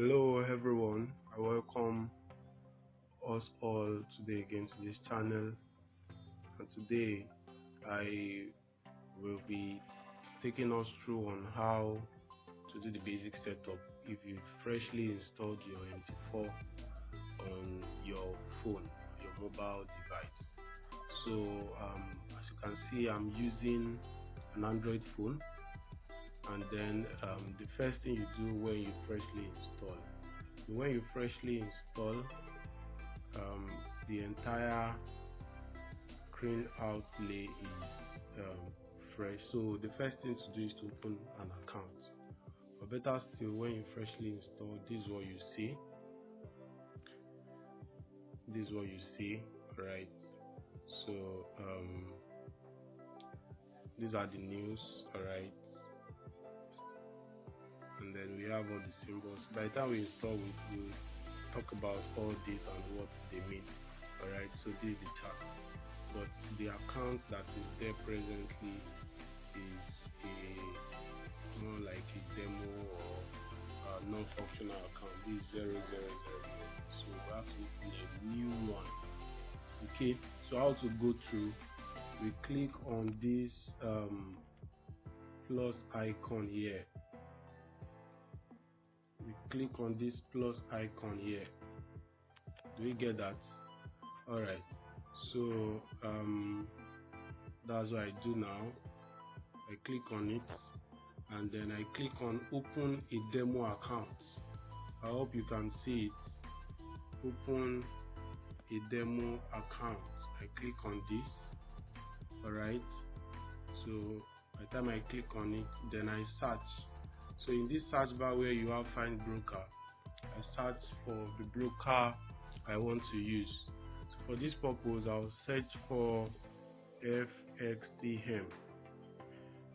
Hello everyone, I welcome us all today again to this channel, and today I will be taking us through on how to do the basic setup if you freshly installed your MT4 on your phone, your mobile device. So as you can see, I'm using an Android phone, and then the first thing you do when you freshly install the entire screen outlay is fresh. So the first thing to do is to open an account, or better still, when you freshly install, this is what you see. Right, so these are the news. All right, and then we have all the symbols. By the time we install, we will talk about all this and what they mean. Alright, so this is the chart, but the account that is there presently is more like a demo or a non-functional account. This is 0000, so we have to open a new one. Okay, so how to go through? We click on this plus icon here. We click on this plus icon here. Do we get that? All right, so that's what I do now. I click on it, and then I click on open a demo account. I hope you can see it. Open a demo account. I click on this. All right, so by the time I click on it, then I search. So in this search bar where you have find broker, I search for the broker I want to use. So for this purpose, I'll search for FXTM.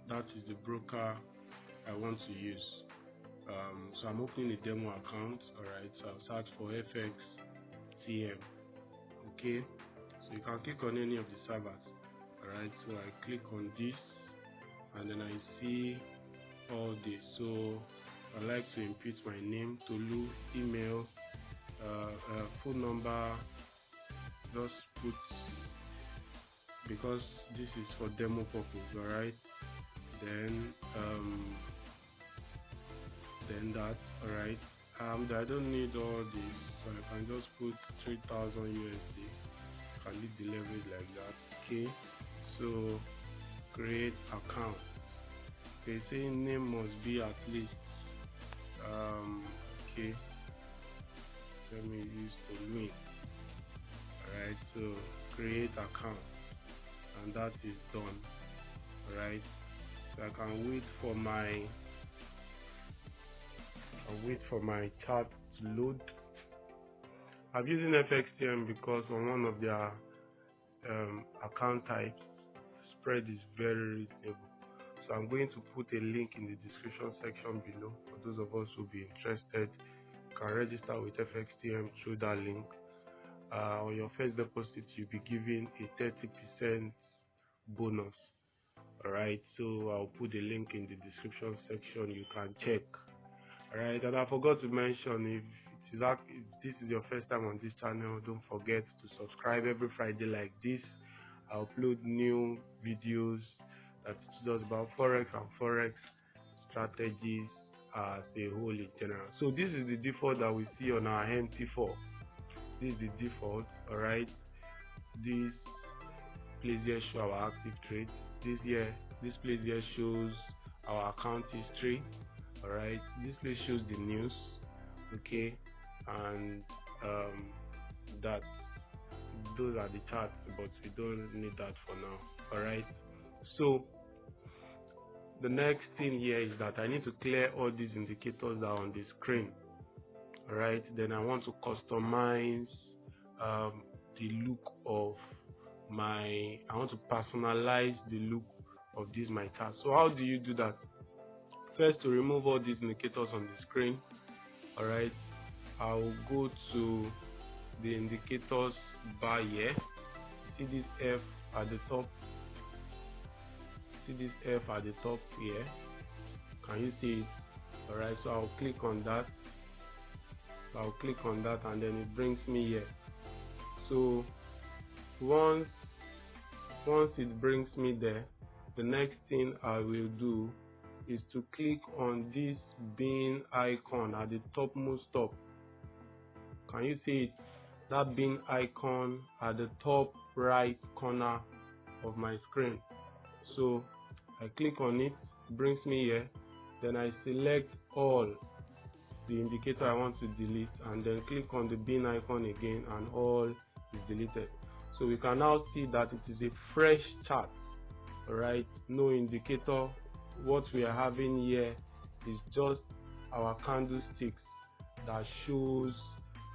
That is the broker I want to use. So I'm opening a demo account. Alright, so I'll search for FXTM. Okay, so you can click on any of the servers. Alright, so I click on this, and then I see all this. So I like to input my name, TOLU, email, phone number. Just put, because this is for demo purpose. All right, then that. All right, I don't need all this, so I can just put 3,000 USD. I can leave the leverage like that. Okay, so create account. They say name must be at least okay, let me use TOLU. Alright, so create account, and that is done. Alright, so I can wait for my chart to load. I'm using FXTM because on one of their account types, spread is very reasonable. So I'm going to put a link in the description section below for those of us who be interested. You can register with FXTM through that link. On your first deposit, you'll be given a 30% bonus. Alright, so I'll put the link in the description section. You can check. Alright, and I forgot to mention, if this is your first time on this channel, don't forget to subscribe. Every Friday like this, I upload new videos that teaches us about Forex and Forex strategies as a whole in general. So this is the default that we see on our MT4. This is the default. All right, this place here shows our active trades. This place here shows our account history. All right, this place shows the news. Okay, and those are the charts, but we don't need that for now. All right, so the next thing here is that I need to clear all these indicators that are on the screen. All right, then I want to customize the look of I want to personalize the look of my chart. So how do you do that? First, to remove all these indicators on the screen, all right, I'll go to the indicators bar here. See this F at the top? See this F at the top here? Can you see it? Alright, so I'll click on that. So I'll click on that and then it brings me here. So once it brings me there, the next thing I will do is to click on this bin icon at the topmost top. Can you see it? That bin icon at the top right corner of my screen. So I click on it, brings me here, then I select all the indicator I want to delete and then click on the bin icon again and all is deleted. So we can now see that it is a fresh chart. Alright, no indicator. What we are having here is just our candlesticks that shows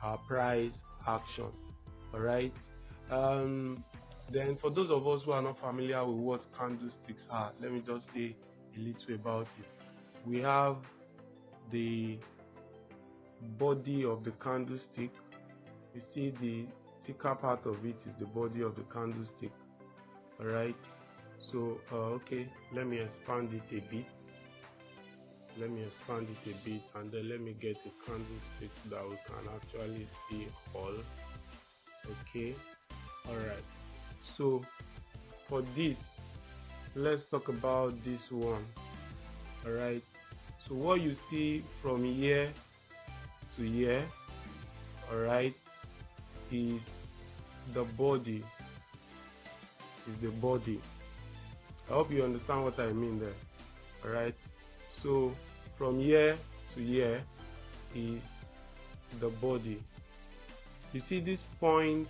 our price action. Alright, then for those of us who are not familiar with what candlesticks are, let me just say a little about it. We have the body of the candlestick. You see the thicker part of it is the body of the candlestick. Alright, so okay, let me expand it a bit. And then let me get a candlestick that we can actually see all. Okay, alright, so for this, let's talk about this one. Alright, so what you see from here to here, alright, is the body. I hope you understand what I mean there. Alright, so from here to here is the body. You see this point,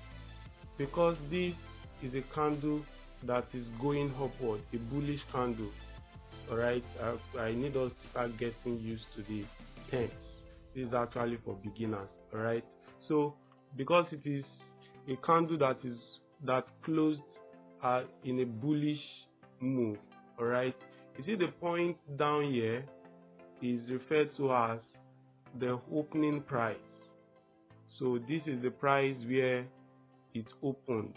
because this is a candle that is going upward, a bullish candle. Alright, I need us to start getting used to the terms. This is actually for beginners. Alright, so because it is a candle that closed in a bullish move, alright, you see the point down here is referred to as the opening price. So this is the price where it opened,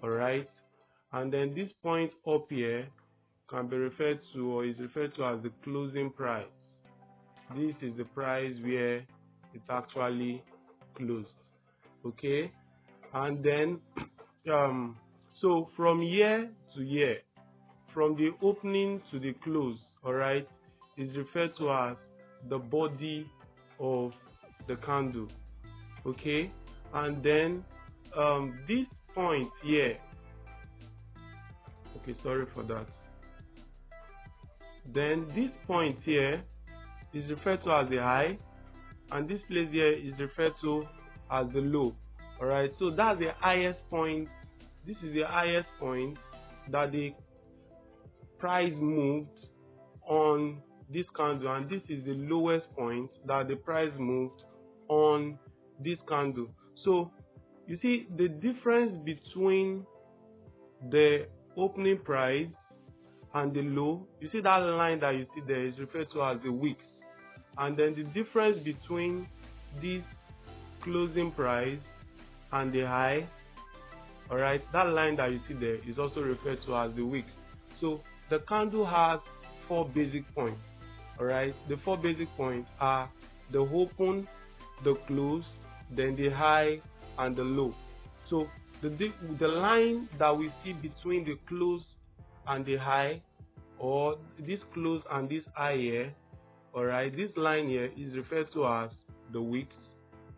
alright, and then this point up here can be referred to, or is referred to, as the closing price. This is the price where it actually closed. Okay, and then so from here to here, from the opening to the close, alright, is referred to as the body of the candle. Okay, and then this point here, okay, sorry for that, then this point here is referred to as the high, and this place here is referred to as the low. Alright, so that's the highest point. This is the highest point that the price moved on this candle, and this is the lowest point that the price moved on this candle. So you see the difference between the opening price and the low. You see that line that you see there is referred to as the wicks, and then the difference between this closing price and the high, alright, that line that you see there is also referred to as the wicks. So the candle has 4 basic points. Alright, the 4 basic points are the open, the close, then the high, and the low. So the line that we see between the close and the high, or this close and this high here, alright, this line here is referred to as the wicks,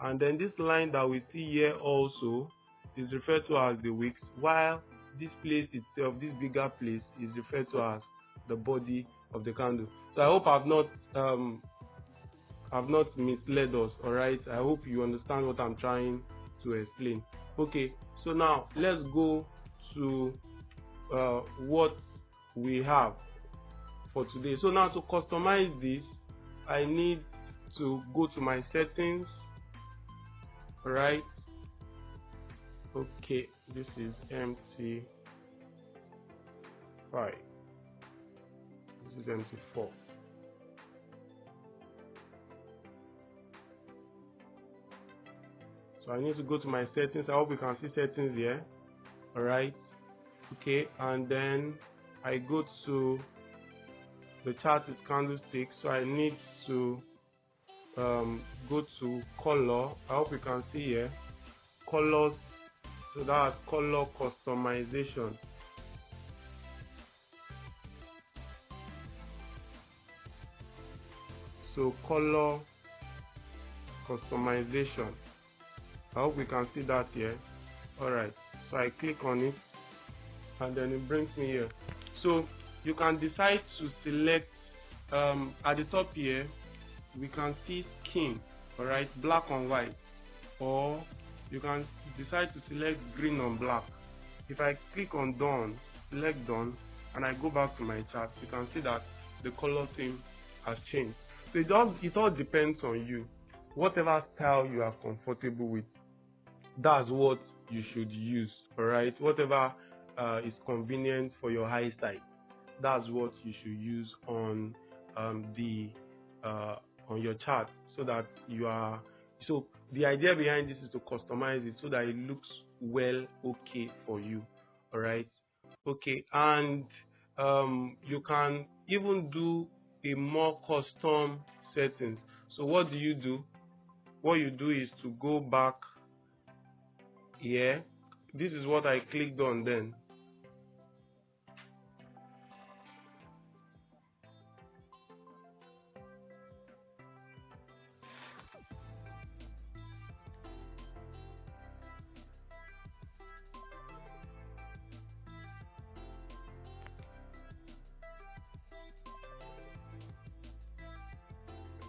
and then this line that we see here also is referred to as the wicks, while this place itself, this bigger place, is referred to as the body of the candle. So I hope I've not misled us. Alright, I hope you understand what I'm trying to explain. Okay, so now let's go to what we have for today. So now to customize this, I need to go to my settings. Alright, okay, this is MT4. This is MT4. So I need to go to my settings. I hope you can see settings here. Alright, okay, and then I go to the chart with candlesticks. So I need to go to color. I hope you can see here colors. So that's color customization. So color customization, I hope we can see that here. Alright, so I click on it and then it brings me here. So you can decide to select at the top here we can see skin, alright, black on white, or you can decide to select green on black. If I click on done, select done, and I go back to my chart, you can see that the color theme has changed. So it all depends on you. Whatever style you are comfortable with, that's what you should use, alright. Whatever is convenient for your eyesight, that's what you should use on on your chart, so that you are. So the idea behind this is to customize it so that it looks well okay for you, alright. Okay, and you can even do a more custom settings. So what do you do? What you do is to go back here. This is what I clicked on then.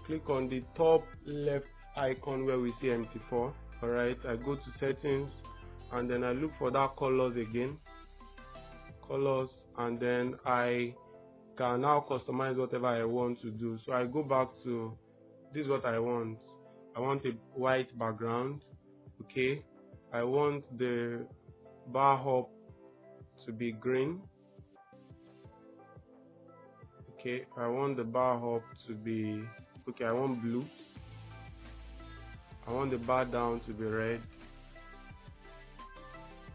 Click on the top left icon where we see MT4. Alright, I go to settings and then I look for that colors again. Colors, and then I can now customize whatever I want to do. So I go back to this is what I want. I want a white background. Okay. I want the bar hop to be green. Okay, I want the bar hop to be okay, I want blue. I want the bar down to be red.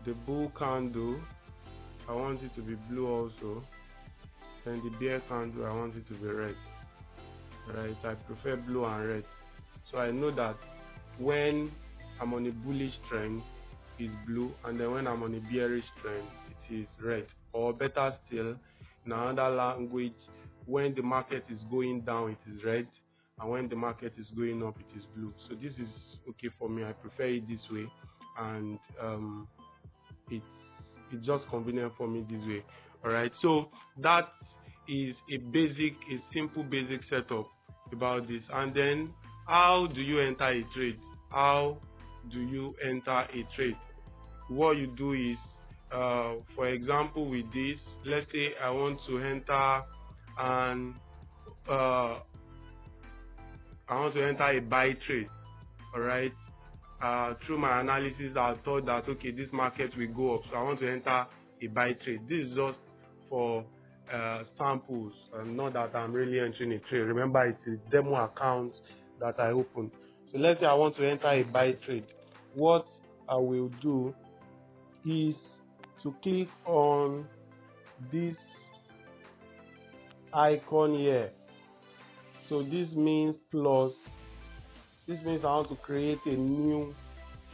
The bull candle, I want it to be blue also. And the bear candle, I want it to be red. Right, I prefer blue and red. So I know that when I'm on a bullish trend, it's blue, and then when I'm on a bearish trend, it is red. Or better still, in another language, when the market is going down, it is red, and when the market is going up, it is blue. So this is okay for me. I prefer it this way, and it's just convenient for me this way. All right, so that is a simple basic setup about this. And then how do you enter a trade? How do you enter a trade? What you do is, for example, with this, let's say I want to enter and I want to enter a buy trade. All right, through my analysis, I thought that okay, this market will go up, so I want to enter a buy trade. This is just for samples, and not that I'm really entering a trade. Remember, it's a demo account that I opened. So let's say I want to enter a buy trade. What I will do is to click on this icon here. So this means plus. This means I want to create a new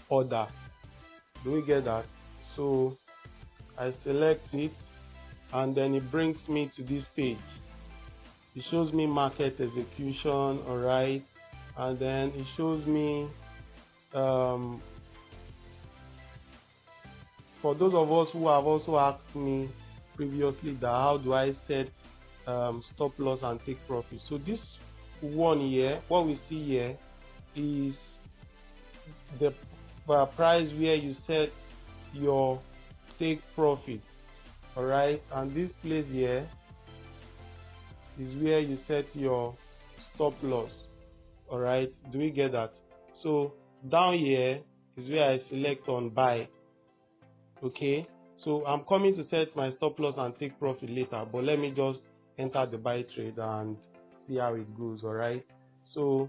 order. Do we get that? So I select it, and then it brings me to this page. It shows me market execution, all right, and then it shows me for those of us who have also asked me previously that how do I set stop loss and take profit. So this one here, what we see here is the price where you set your take profit, all right, and this place here is where you set your stop loss. All right, do we get that? So down here is where I select on buy. Okay, so I'm coming to set my stop loss and take profit later, but let me just enter the buy trade and see how it goes. All right, so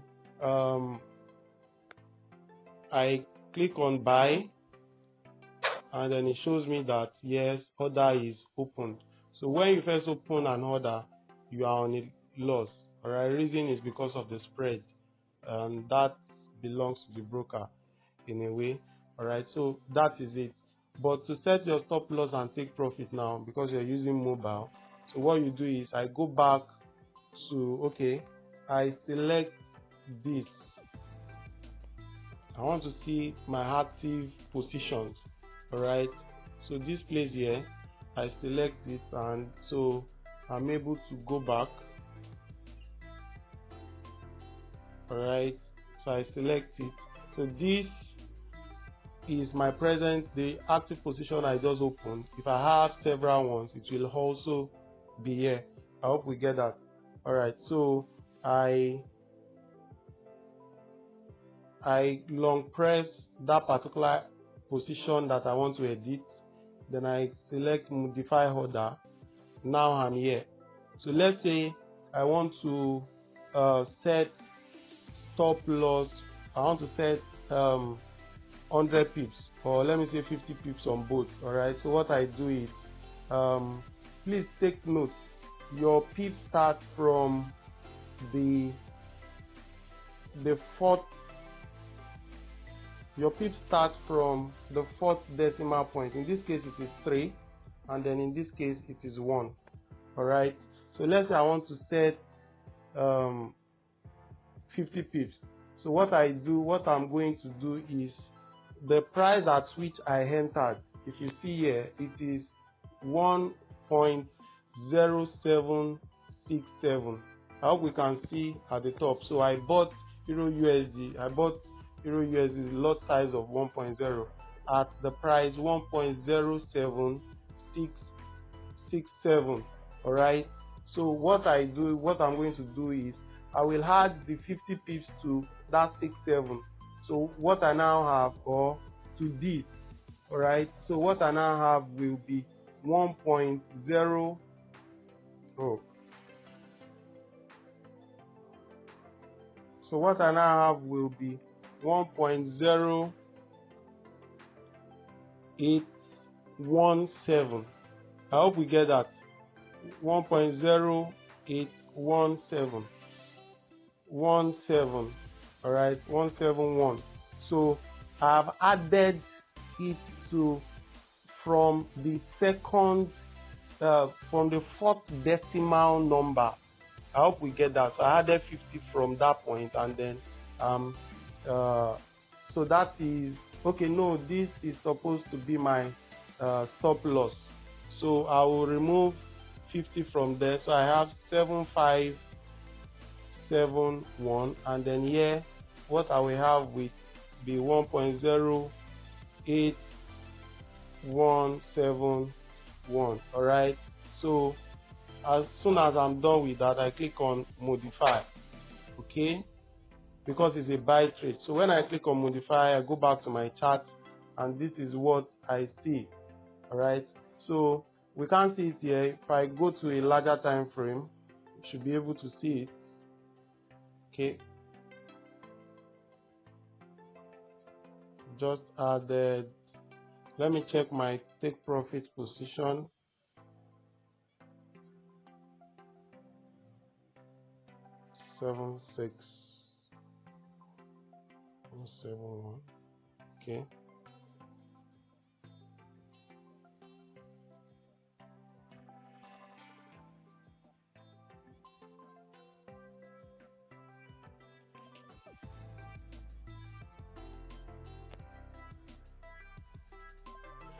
I click on buy, and then it shows me that yes, order is opened. So when you first open an order, you are on a loss. All right, reason is because of the spread. and that belongs to the broker in a way. All right, so that is it. But to set your stop loss and take profit now, because you're using mobile, so what you do is I go back to, okay, I select this. I want to see my active positions. All right, so this place here, I select it, and so I'm able to go back. All right, so I select it. So this is my present, the active position I just opened. If I have several ones, it will also be here. I hope we get that. All right, so I long press that particular position that I want to edit, then I select modify order. Now I'm here. So let's say I want to set stop loss. I want to set 100 pips, or let me say 50 pips on both. All right, so what I do is please take note, your pips start from the fourth. Your pips start from the fourth decimal point. In this case it is 3, and then in this case it is 1. All right, so let's say I want to set 50 pips. So what I'm going to do is the price at which I entered, if you see here, it is 1.0767. I hope we can see at the top. So I bought Euro USD. I bought Euro USD lot size of 1.0 at the price 1.07667. All right. So what I'm going to do is I will add the 50 pips to that 67. So what I now have, or to this, all right. So what I now have will be 1.0. So what I now have will be 1.0817. I hope we get that. 1.0817. 17. All right, 171. So I've added it to from the fourth decimal number. I hope we get that. So I added 50 from that point, and then so that is okay. No, this is supposed to be my stop loss. So I will remove 50 from there. So I have 7571, and then here what I will have will be 1.08171. all right, so as soon as I'm done with that, I click on modify, okay, because it's a buy trade. So when I click on modify, I go back to my chart, and this is what I see. All right, so we can't see it here. If I go to a larger time frame, you should be able to see it. Okay, just added. Let me check my take profit position. Seven, 6, 7, 1. Okay.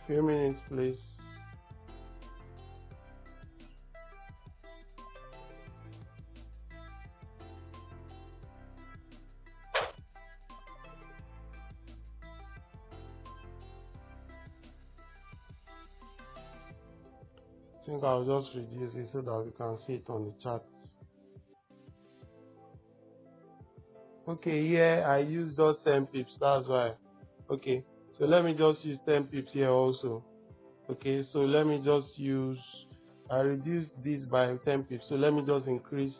Few minutes, please. I think I'll just reduce it so that we can see it on the chart. Okay, here I use those 10 pips, that's why. Okay, so let me just use 10 pips here also. Okay, so let me just use, I reduced this by 10 pips, so let me just increase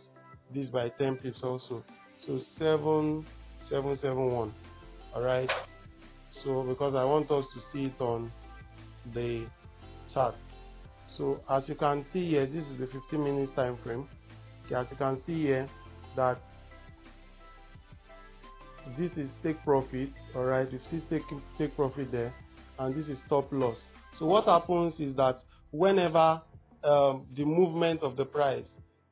this by 10 pips also. So 7771. all right, so because I want us to see it on the chart. So as you can see here, this is the 15 minutes time frame. Okay, as you can see here that this is take profit. All right, you see take profit there, and this is stop loss. So what happens is that whenever the movement of the price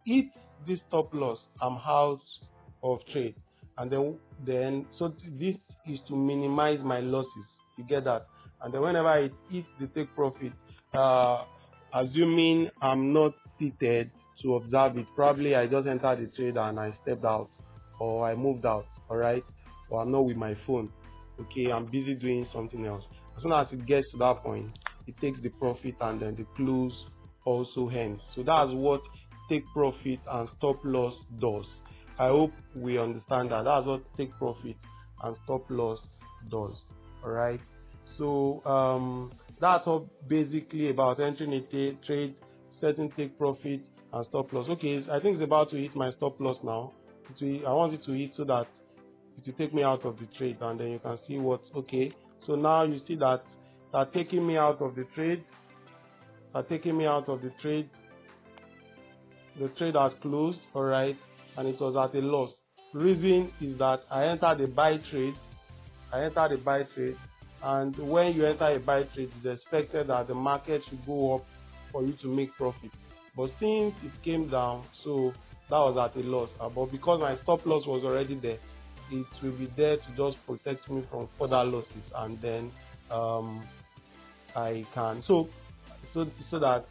hits this stop loss, I'm out of trade. And then so this is to minimize my losses. You get that? And then whenever it hits the take profit, assuming I'm not seated to observe it, probably I just entered the trade and I stepped out, or I moved out, all right, or I'm not with my phone. Okay, I'm busy doing something else. As soon as it gets to that point, it takes the profit, and then the close also ends. So that's what take profit and stop loss does. I hope we understand that. That's what take profit and stop loss does. All right. So that's all basically about entering a trade, setting take profit and stop loss. Okay, I think it's about to hit my stop loss now. I want it to hit so that it will take me out of the trade, and then you can see what's okay. So now you see that they're taking me out of the trade. They're taking me out of the trade. The trade has closed, all right, and it was at a loss. Reason is that I entered a buy trade. And when you enter a buy trade, it's expected that the market should go up for you to make profit. But since it came down, so that was at a loss. But because my stop loss was already there, it will be there to just protect me from further losses, and then I can so that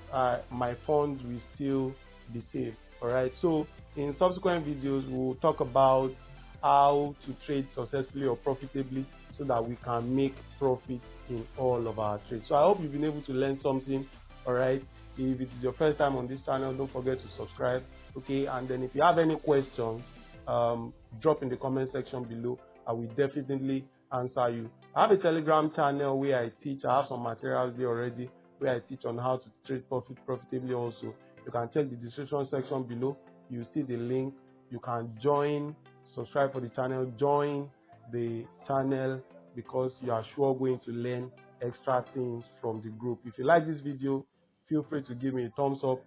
my funds will still be safe. All right. So in subsequent videos, we'll talk about how to trade successfully or profitably, so that we can make profit in all of our trades. So I hope you've been able to learn something. All right. If it is your first time on this channel, don't forget to subscribe. Okay. And then if you have any questions, drop in the comment section below. I will definitely answer you. I have a Telegram channel where I teach. I have some materials there already where I teach on how to trade profitably also. You can check the description section below. You see the link. You can join, subscribe for the channel, join the channel, because you are sure going to learn extra things from the group. If you like this video, feel free to give me a thumbs up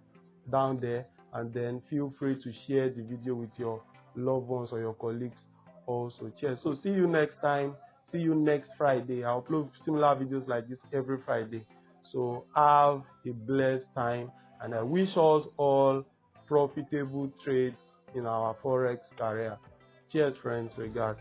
down there, and then feel free to share the video with your loved ones or your colleagues also. Cheers. So see you next time. See you next Friday. I upload similar videos like this every Friday. So have a blessed time, and I wish us all profitable trades in our Forex career. Cheers, friends. Regards.